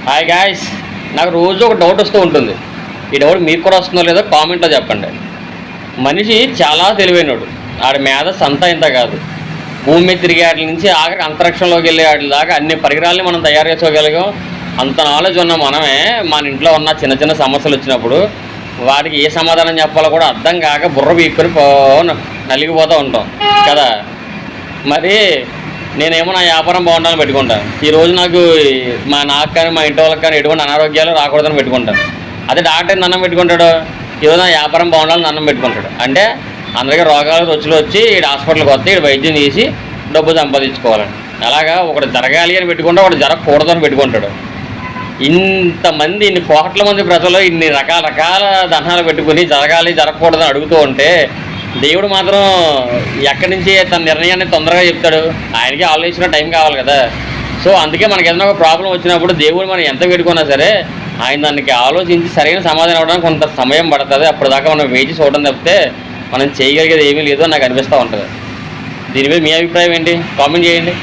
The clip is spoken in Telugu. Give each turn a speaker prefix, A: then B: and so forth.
A: హాయ్ గాయ్స్, నాకు రోజు ఒక డౌట్ వస్తూ ఉంటుంది. ఈ డౌట్ మీకు కూడా వస్తుందో లేదో కామెంట్లో చెప్పండి. మనిషి చాలా తెలివైనడు. ఆడి మేధస్సు అంతా ఇంత కాదు. భూమి మీద తిరిగే వాటి నుంచి ఆఖరికి అంతరిక్షంలోకి వెళ్ళే వాటి దాకా అన్ని పరికరాలని మనం తయారు చేసుకోగలిగాం. అంత నాలెడ్జ్ ఉన్న మనమే మన ఇంట్లో ఉన్న చిన్న చిన్న సమస్యలు వచ్చినప్పుడు వాటికి ఏ సమాధానం చెప్పాలో కూడా అర్థం కాక బుర్ర పీక్కుని నలిగిపోతూ ఉంటాం కదా. మరి నేనేమో నా వ్యాపారం బాగుండాలని పెట్టుకుంటాను. ఈరోజు నాకు కానీ మా ఇంటి వాళ్ళకి కానీ ఎటువంటి అనారోగ్యాలు రాకూడదని పెట్టుకుంటాను. అదే డాక్టర్ అన్నం పెట్టుకుంటాడు, ఈరోజు నా వ్యాపారం బాగుండాలని అన్నం పెట్టుకుంటాడు. అంటే అందరికీ రోగాలు రుచులు వచ్చి ఈ హాస్పిటల్కి వస్తే ఈ వైద్యం చేసి డబ్బు సంపాదించుకోవాలని. అలాగా ఒకటి జరగాలి అని పెట్టుకుంటే ఒకటి జరగకూడదని పెట్టుకుంటాడు. ఇంతమంది ఇన్ని కోట్ల మంది ప్రజలు ఇన్ని రకాల దండాలు పెట్టుకుని జరగాలి జరగకూడదని అడుగుతూ ఉంటే దేవుడు మాత్రం ఎక్కడి నుంచి తన నిర్ణయాన్ని తొందరగా చెప్తాడు. ఆయనకి ఆలోచించిన టైం కావాలి కదా. సో అందుకే మనకి ఏదైనా ఒక ప్రాబ్లం వచ్చినప్పుడు దేవుడు మనం ఎంత పెట్టుకున్నా సరే ఆయన దానికి ఆలోచించి సరైన సమాధానం ఇవ్వడానికి కొంత సమయం పడుతుంది. అప్పుడు దాకా మనం వేచి చూడడం తప్పితే మనం చేయగలిగేది ఏమీ లేదో నాకు అనిపిస్తూ ఉంటుంది. దీని మీద మీ అభిప్రాయం ఏంటి? కామెంట్ చేయండి.